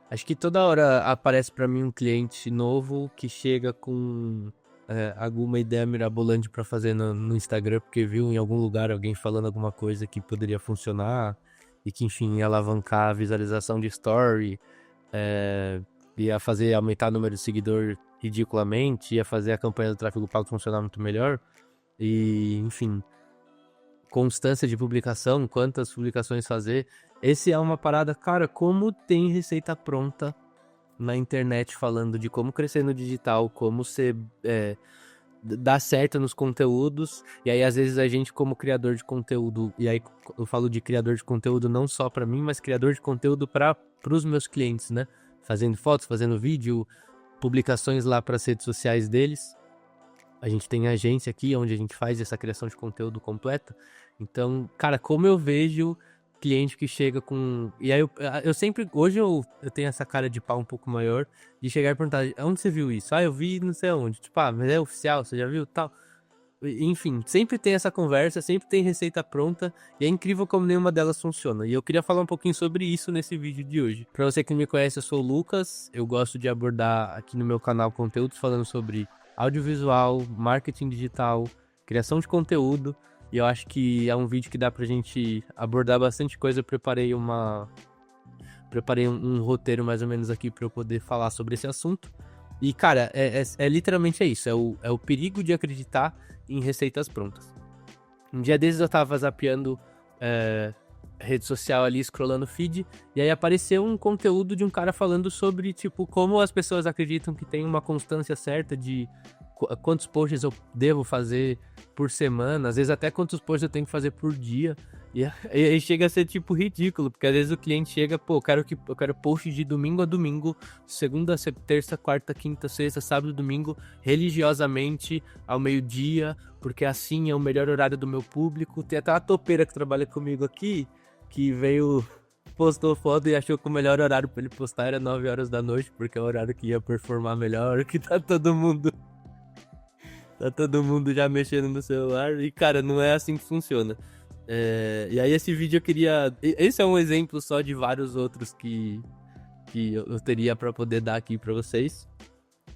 Acho que toda hora aparece pra mim um cliente novo que chega com alguma ideia mirabolante pra fazer no Instagram, porque viu em algum lugar alguém falando alguma coisa que poderia funcionar e que, enfim, ia alavancar a visualização de story, é, ia fazer aumentar o número de seguidor ridiculamente, ia fazer a campanha do tráfego pago funcionar muito melhor. E, enfim, constância de publicação, quantas publicações fazer. Esse é uma parada, cara, como tem receita pronta na internet falando de como crescer no digital, como ser dar certo nos conteúdos. E aí às vezes a gente como criador de conteúdo, e aí eu falo de criador de conteúdo não só para mim, mas criador de conteúdo para os meus clientes, né? Fazendo fotos, fazendo vídeo, publicações lá para as redes sociais deles. A gente tem agência aqui onde a gente faz essa criação de conteúdo completa. Então, cara, como eu vejo cliente que chega com... E aí eu sempre... Hoje eu tenho essa cara de pau um pouco maior de chegar e perguntar, onde você viu isso? Ah, eu vi não sei onde. Tipo, mas é oficial, você já viu? Tal. Enfim, sempre tem essa conversa, sempre tem receita pronta e é incrível como nenhuma delas funciona. E eu queria falar um pouquinho sobre isso nesse vídeo de hoje. Pra você que não me conhece, eu sou o Lucas. Eu gosto de abordar aqui no meu canal conteúdos falando sobre audiovisual, marketing digital, criação de conteúdo. E eu acho que é um vídeo que dá pra gente abordar bastante coisa. Eu preparei um roteiro mais ou menos aqui pra eu poder falar sobre esse assunto. E, cara, literalmente isso. É o perigo de acreditar em receitas prontas. Um dia desses eu tava zapeando rede social ali, scrollando feed, e aí apareceu um conteúdo de um cara falando sobre, tipo, como as pessoas acreditam que tem uma constância certa de quantos posts eu devo fazer por semana, às vezes até quantos posts eu tenho que fazer por dia. E aí chega a ser, tipo, ridículo, porque às vezes o cliente chega, pô, eu quero post de domingo a domingo, segunda, terça, quarta, quinta, sexta, sábado, domingo, religiosamente, ao meio-dia, porque assim é o melhor horário do meu público. Tem até uma topeira que trabalha comigo aqui, que veio, postou foto e achou que o melhor horário pra ele postar era 9 horas da noite, porque é o horário que ia performar melhor, que tá todo mundo já mexendo no celular. E, cara, não é assim que funciona. E aí esse vídeo eu queria... Esse é um exemplo só de vários outros que eu teria pra poder dar aqui pra vocês.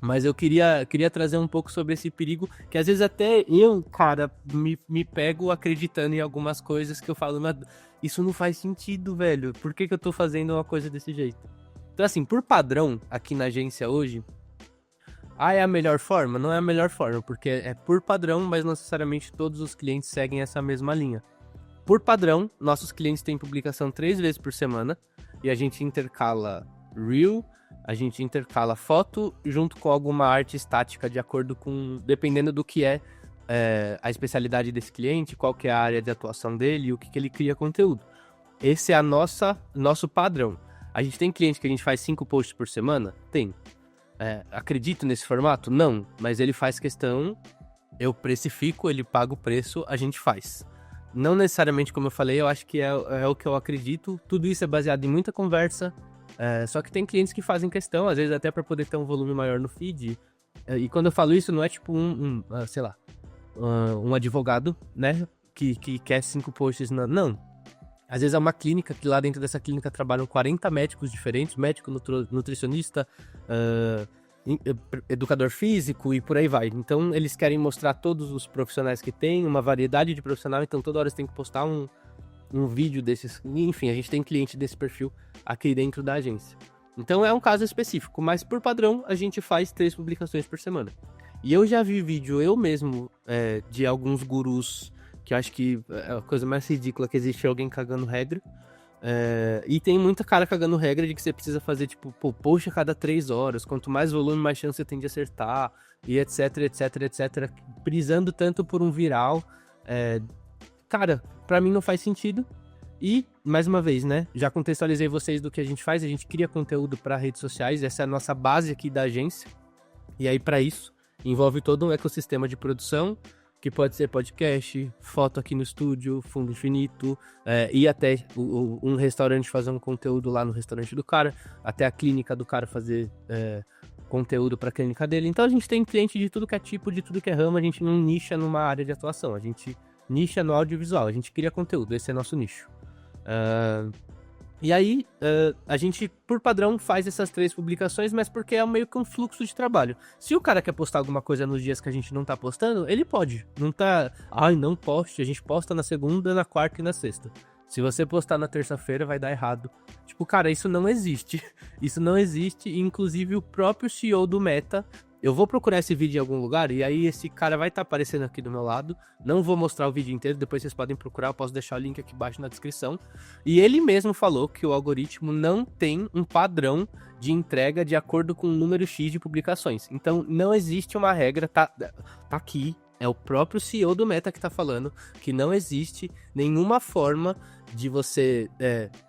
Mas eu queria trazer um pouco sobre esse perigo, que às vezes até eu, cara, me pego acreditando em algumas coisas que eu falo, mas isso não faz sentido, velho. Por que eu tô fazendo uma coisa desse jeito? Então, assim, por padrão, aqui na agência hoje, é a melhor forma? Não é a melhor forma, porque é por padrão, mas não necessariamente todos os clientes seguem essa mesma linha. Por padrão, nossos clientes têm publicação 3 vezes por semana, e a gente intercala Reel, a gente intercala foto junto com alguma arte estática de acordo com, dependendo do que é a especialidade desse cliente, qual que é a área de atuação dele e o que ele cria conteúdo. Esse é nosso padrão. A gente tem cliente que a gente faz 5 posts por semana? Tem. Acredito nesse formato? Não, mas ele faz questão, eu precifico, ele paga o preço, a gente faz. Não necessariamente como eu falei, eu acho que é o que eu acredito. Tudo isso é baseado em muita conversa. Só que tem clientes que fazem questão, às vezes até para poder ter um volume maior no feed. E quando eu falo isso, não é tipo sei lá, um advogado, né, que quer 5 posts. Não. Às vezes é uma clínica que lá dentro dessa clínica trabalham 40 médicos diferentes, médico, nutricionista, educador físico e por aí vai. Então eles querem mostrar todos os profissionais que tem, uma variedade de profissional, então toda hora você tem que postar um vídeo desses. Enfim, a gente tem cliente desse perfil aqui dentro da agência. Então é um caso específico, mas por padrão a gente faz 3 publicações por semana. E eu já vi vídeo eu mesmo de alguns gurus, que eu acho que é a coisa mais ridícula que existe, é alguém cagando regra. E tem muita cara cagando regra de que você precisa fazer, tipo, post a cada 3 horas, quanto mais volume, mais chance você tem de acertar, e etc, etc, etc, prisando tanto por um viral. Cara, pra mim não faz sentido. E, mais uma vez, né, já contextualizei vocês do que a gente faz, a gente cria conteúdo para redes sociais, essa é a nossa base aqui da agência. E aí, para isso, envolve todo um ecossistema de produção, que pode ser podcast, foto aqui no estúdio, fundo infinito, e até um restaurante fazer um conteúdo lá no restaurante do cara, até a clínica do cara fazer conteúdo para a clínica dele. Então a gente tem cliente de tudo que é tipo, de tudo que é ramo, a gente não nicha numa área de atuação, a gente nicha no audiovisual, a gente cria conteúdo, esse é nosso nicho. E aí, a gente, por padrão, faz essas 3 publicações, mas porque é meio que um fluxo de trabalho. Se o cara quer postar alguma coisa nos dias que a gente não tá postando, ele pode. Não tá, ai, não poste, a gente posta na segunda, na quarta e na sexta. Se você postar na terça-feira, vai dar errado. Tipo, cara, isso não existe. Isso não existe, e inclusive o próprio CEO do Meta. Eu vou procurar esse vídeo em algum lugar, e aí esse cara vai estar aparecendo aqui do meu lado. Não vou mostrar o vídeo inteiro, depois vocês podem procurar, eu posso deixar o link aqui embaixo na descrição. E ele mesmo falou que o algoritmo não tem um padrão de entrega de acordo com o número X de publicações. Então não existe uma regra, tá aqui, é o próprio CEO do Meta que tá falando, que não existe nenhuma forma de você,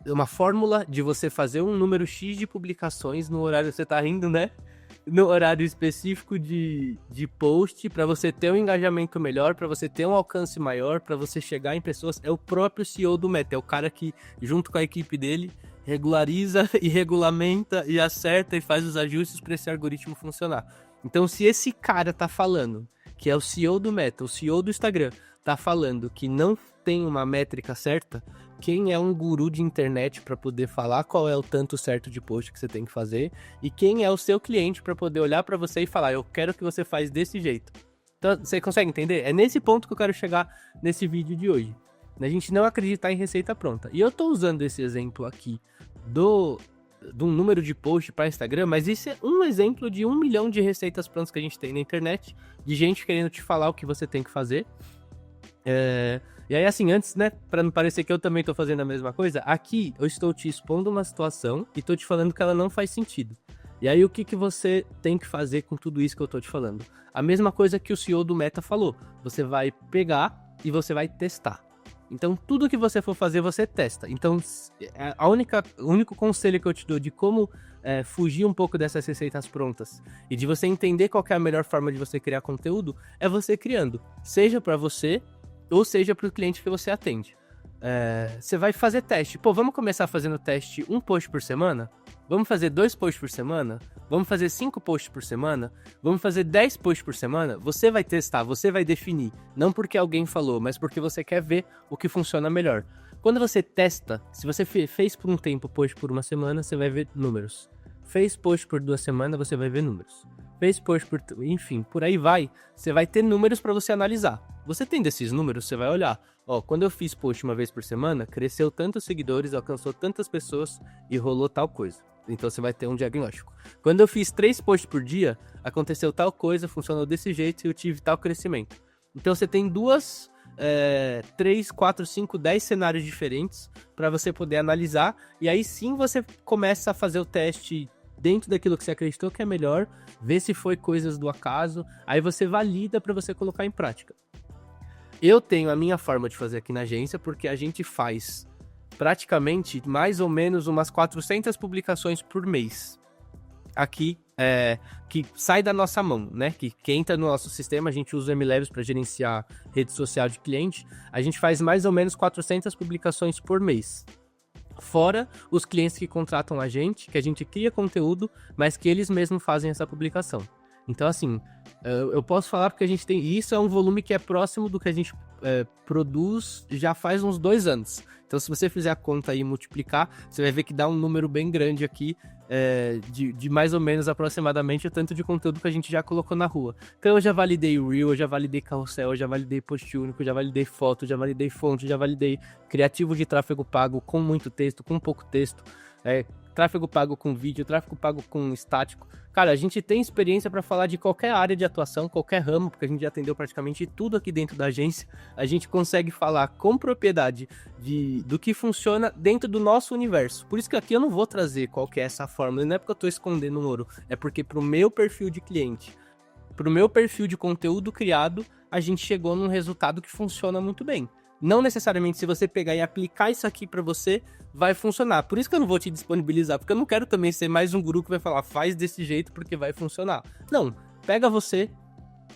uma fórmula de você fazer um número X de publicações no horário, você tá rindo, né? No horário específico de post, para você ter um engajamento melhor, para você ter um alcance maior, para você chegar em pessoas. É o próprio CEO do Meta, é o cara que, junto com a equipe dele, regulariza e regulamenta e acerta e faz os ajustes para esse algoritmo funcionar. Então, se esse cara tá falando, que é o CEO do Meta, o CEO do Instagram, tá falando que não tem uma métrica certa, quem é um guru de internet para poder falar qual é o tanto certo de post que você tem que fazer, e quem é o seu cliente para poder olhar para você e falar, eu quero que você faz desse jeito. Então, você consegue entender? É nesse ponto que eu quero chegar nesse vídeo de hoje. A gente não acreditar em receita pronta. E eu tô usando esse exemplo aqui do um número de post para Instagram, mas isso é um exemplo de 1 milhão de receitas prontas que a gente tem na internet, de gente querendo te falar o que você tem que fazer. E aí, assim, antes, né, pra não parecer que eu também tô fazendo a mesma coisa, aqui eu estou te expondo uma situação e tô te falando que ela não faz sentido. E aí, o que você tem que fazer com tudo isso que eu tô te falando? A mesma coisa que o CEO do Meta falou. Você vai pegar e você vai testar. Então, tudo que você for fazer, você testa. Então, o único conselho que eu te dou de como fugir um pouco dessas receitas prontas e de você entender qual que é a melhor forma de você criar conteúdo, é você criando. Seja pra você, ou seja para o cliente que você atende. Você vai fazer teste. Pô, vamos começar fazendo teste 1 post por semana? Vamos fazer 2 posts por semana? Vamos fazer 5 posts por semana? Vamos fazer 10 posts por semana? Você vai testar, você vai definir. Não porque alguém falou, mas porque você quer ver o que funciona melhor. Quando você testa, se você fez por um tempo post por uma semana, você vai ver números. Fez post por 2 semanas, você vai ver números. Fez post por... Enfim, por aí vai. Você vai ter números para você analisar. Você tendo esses números, você vai olhar. Ó, quando eu fiz post uma vez por semana, cresceu tantos seguidores, alcançou tantas pessoas e rolou tal coisa. Então você vai ter um diagnóstico. Quando eu fiz 3 posts por dia, aconteceu tal coisa, funcionou desse jeito e eu tive tal crescimento. Então você tem 3, 4, 5, 10 cenários diferentes para você poder analisar. E aí sim você começa a fazer o teste dentro daquilo que você acreditou que é melhor, ver se foi coisas do acaso, aí você valida para você colocar em prática. Eu tenho a minha forma de fazer aqui na agência, porque a gente faz praticamente mais ou menos umas 400 publicações por mês. Aqui, que sai da nossa mão, né? Que entra no nosso sistema, a gente usa o MLabs para gerenciar rede social de cliente. A gente faz mais ou menos 400 publicações por mês. Fora os clientes que contratam a gente, que a gente cria conteúdo, mas que eles mesmos fazem essa publicação. Então, assim, eu posso falar porque a gente tem... Isso é um volume que é próximo do que a gente produz já faz uns 2 anos. Então, se você fizer a conta aí e multiplicar, você vai ver que dá um número bem grande aqui, de mais ou menos aproximadamente o tanto de conteúdo que a gente já colocou na rua. Então, eu já validei o Reel, eu já validei carrossel, eu já validei post único, eu já validei foto, já validei fonte, já validei criativo de tráfego pago com muito texto, com pouco texto, tráfego pago com vídeo, tráfego pago com estático. Cara, a gente tem experiência para falar de qualquer área de atuação, qualquer ramo, porque a gente já atendeu praticamente tudo aqui dentro da agência. A gente consegue falar com propriedade do que funciona dentro do nosso universo. Por isso que aqui eu não vou trazer qual que é essa fórmula, não é porque eu estou escondendo um ouro, é porque pro meu perfil de cliente, pro meu perfil de conteúdo criado, a gente chegou num resultado que funciona muito bem. Não necessariamente se você pegar e aplicar isso aqui pra você, vai funcionar. Por isso que eu não vou te disponibilizar, porque eu não quero também ser mais um guru que vai falar, faz desse jeito porque vai funcionar. Não, pega você,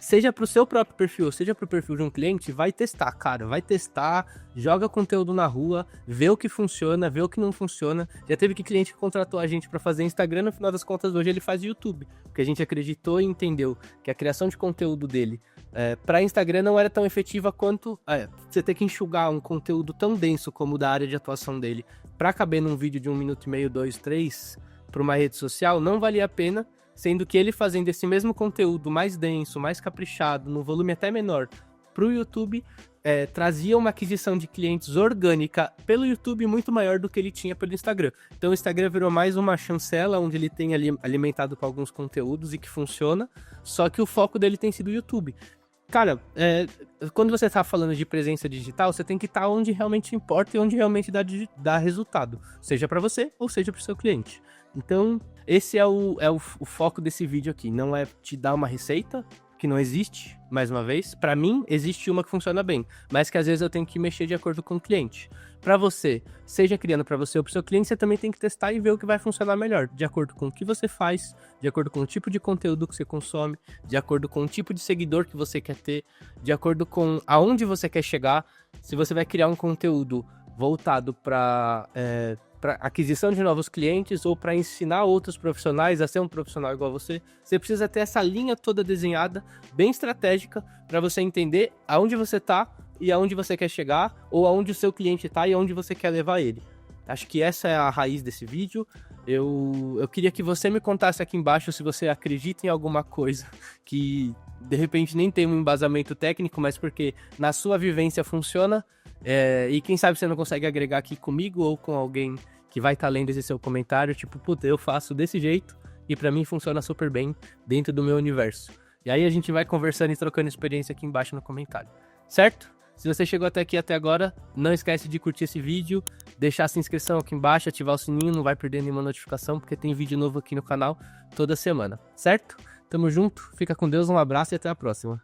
seja pro seu próprio perfil, seja pro perfil de um cliente, vai testar, cara, vai testar, joga conteúdo na rua, vê o que funciona, vê o que não funciona. Já teve cliente que contratou a gente pra fazer Instagram, no final das contas hoje ele faz YouTube, porque a gente acreditou e entendeu que a criação de conteúdo dele Para Instagram não era tão efetiva quanto você ter que enxugar um conteúdo tão denso como o da área de atuação dele para caber num vídeo de 1 minuto e meio, 2, 3, para uma rede social, não valia a pena, sendo que ele fazendo esse mesmo conteúdo mais denso, mais caprichado, no volume até menor, para o YouTube, trazia uma aquisição de clientes orgânica pelo YouTube muito maior do que ele tinha pelo Instagram. Então o Instagram virou mais uma chancela, onde ele tem ali alimentado com alguns conteúdos e que funciona, só que o foco dele tem sido o YouTube. Cara, quando você tá falando de presença digital, você tem que estar onde realmente importa e onde realmente dá resultado, seja para você ou seja para o seu cliente. Então, esse é o foco desse vídeo aqui, não é te dar uma receita, que não existe, mais uma vez. Para mim, existe uma que funciona bem, mas que às vezes eu tenho que mexer de acordo com o cliente. Para você, seja criando para você ou para o seu cliente, você também tem que testar e ver o que vai funcionar melhor, de acordo com o que você faz, de acordo com o tipo de conteúdo que você consome, de acordo com o tipo de seguidor que você quer ter, de acordo com aonde você quer chegar. Se você vai criar um conteúdo voltado para aquisição de novos clientes ou para ensinar outros profissionais a ser um profissional igual a você, você precisa ter essa linha toda desenhada, bem estratégica, para você entender aonde você está e aonde você quer chegar, ou aonde o seu cliente está e aonde você quer levar ele. Acho que essa é a raiz desse vídeo. Eu queria que você me contasse aqui embaixo se você acredita em alguma coisa que de repente nem tem um embasamento técnico, mas porque na sua vivência funciona. E quem sabe você não consegue agregar aqui comigo ou com alguém que vai estar lendo esse seu comentário, tipo, puta, eu faço desse jeito e pra mim funciona super bem dentro do meu universo. E aí a gente vai conversando e trocando experiência aqui embaixo no comentário, certo? Se você chegou até aqui até agora, não esquece de curtir esse vídeo, deixar sua inscrição aqui embaixo, ativar o sininho, não vai perder nenhuma notificação, porque tem vídeo novo aqui no canal toda semana, certo? Tamo junto, fica com Deus, um abraço e até a próxima.